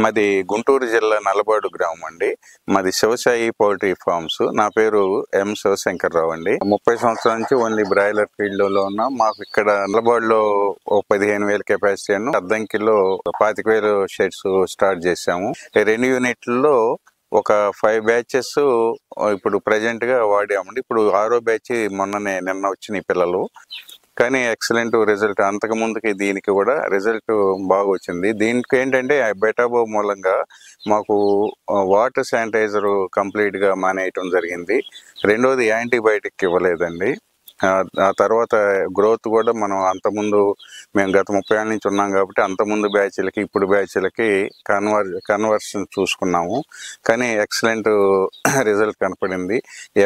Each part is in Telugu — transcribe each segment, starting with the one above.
మాది గుంటూరు జిల్లా నల్లబాడు గ్రామం అండి. మాది శివసాయి పౌల్ట్రీ ఫార్మ్స్. నా పేరు ఎం శివశంకర్రావు అండి. 30 సంవత్సరాల నుంచి ఓన్లీ బ్రాయిలర్ ఫీల్డ్ లో ఉన్నాం. మాకు ఇక్కడ నల్లబాడులో ఓ 15,000 కెపాసిటీ అను అద్దంకిలో 25,000 షెడ్స్ స్టార్ట్ చేశాము. 2 యూనిట్లలో ఒక 5 బ్యాచెస్ ఇప్పుడు ప్రజెంట్ గా వాడామండి. ఇప్పుడు 6వ బ్యాచ్ నిన్న వచ్చిన పిల్లలు. కానీ ఎక్సలెంట్ రిజల్ట్. అంతకు ముందుకి దీనికి కూడా రిజల్ట్ బాగా వచ్చింది. దీనికి ఏంటంటే బెటాబో మూలంగా మాకు వాటర్ శానిటైజర్ కంప్లీట్ గా మానేయటం జరిగింది. రెండోది యాంటీబయాటిక్ ఇవ్వలేదండి. ఆ తర్వాత గ్రోత్ కూడా మనం అంతకుముందు మేము గత 30 ఏళ్ళ నుంచి ఉన్నాం కాబట్టి అంతకుముందు బ్యాచ్లకి ఇప్పుడు బ్యాచ్లకి కన్వర్షన్ చూసుకున్నాము. కానీ ఎక్సలెంట్ రిజల్ట్ కనపడింది.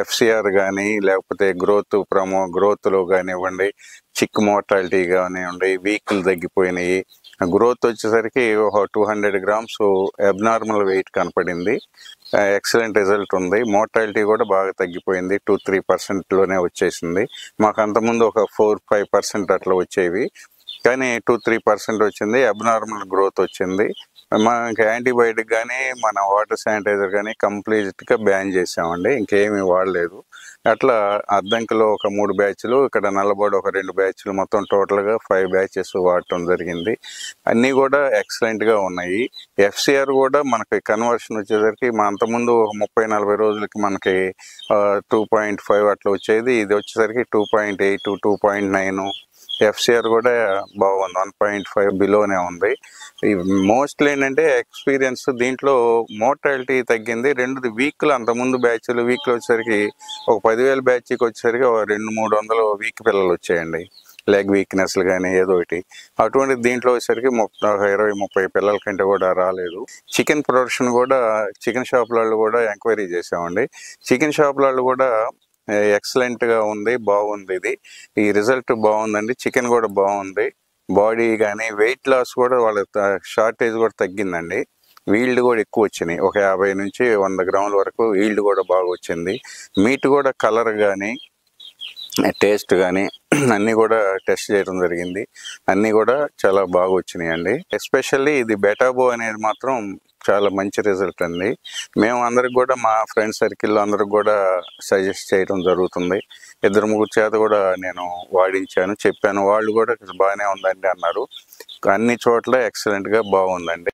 FCR కానీ లేకపోతే గ్రోత్లో కానివ్వండి, చిక్ మోర్టాలిటీ కానివ్వండి, వీక్లు తగ్గిపోయినాయి. గ్రోత్ వచ్చేసరికి ఒక 200 గ్రామ్స్ అబ్నార్మల్ వెయిట్ కనపడింది. ఎక్సలెంట్ రిజల్ట్ ఉంది. మోర్టాలిటీ కూడా బాగా తగ్గిపోయింది. 2-3% వచ్చేసింది. మాకు అంతకుముందు ఒక 4-5% అట్లా వచ్చేవి, కానీ 2-3% వచ్చింది. అబ్నార్మల్ గ్రోత్ వచ్చింది. మనకి యాంటీబయాటిక్ కానీ మన వాటర్ శానిటైజర్ కానీ కంప్లీట్గా బ్యాన్ చేసామండి. ఇంకేమీ వాడలేదు. అట్లా అద్దంకిలో ఒక 3 బ్యాచ్లు, ఇక్కడ నల్లబాడు ఒక 2 బ్యాచ్లు, మొత్తం టోటల్గా 5 బ్యాచెస్ వాడటం జరిగింది. అన్నీ కూడా ఎక్సలెంట్గా ఉన్నాయి. FCR కూడా మనకి కన్వర్షన్ వచ్చేసరికి మా అంతకుముందు 30-40 రోజులకి మనకి 2.5 అట్లా వచ్చేది. ఇది వచ్చేసరికి 2.8, 2.9. FCR కూడా బాగుంది. 1.5 బిలోనే ఉంది. మోస్ట్లీ ఏంటంటే ఎక్స్పీరియన్స్ దీంట్లో మోర్టాలిటీ తగ్గింది. రెండోది వీక్లు, అంతకుముందు బ్యాచ్లు వీక్లు వచ్చేసరికి ఒక 10,000 బ్యాచ్కి వచ్చేసరికి 200-300 వీక్ పిల్లలు వచ్చాయండి. లెగ్ వీక్నెస్లు కానీ ఏదో ఒకటి. అటువంటి దీంట్లో వచ్చేసరికి 20-30 పిల్లల కంటే కూడా రాలేదు. చికెన్ ప్రొడక్షన్ కూడా చికెన్ షాపులలో కూడా ఎంక్వైరీ చేసామండి. చికెన్ షాపులలో కూడా ఎక్సలెంట్గా ఉంది, బాగుంది. ఈ రిజల్ట్ బాగుందండి. చికెన్ కూడా బాగుంది. బాడీ కానీ వెయిట్ లాస్ కూడా వాళ్ళ షార్టేజ్ కూడా తగ్గిందండి. ఈల్డ్ కూడా ఎక్కువ వచ్చినాయి. ఒక 50-100 గ్రాముల వరకు ఈల్డ్ కూడా బాగా వచ్చింది. మీట్ కూడా కలర్ కానీ టేస్ట్ కానీ అన్నీ కూడా టెస్ట్ చేయడం జరిగింది. అన్నీ కూడా చాలా బాగా వచ్చినాయి అండి. ఎస్పెషల్లీ ఇది బెటాబో అనేది మాత్రం చాలా మంచి రిజల్ట్ అండి. మేము అందరికి కూడా మా ఫ్రెండ్ సర్కిల్లో అందరికి కూడా సజెస్ట్ చేయడం జరుగుతుంది. 2-3 చేత కూడా నేను వాడించాను, చెప్పాను. వాళ్ళు కూడా బాగానే ఉందండి అన్నారు. అన్ని చోట్ల ఎక్సలెంట్గా బాగుందండి.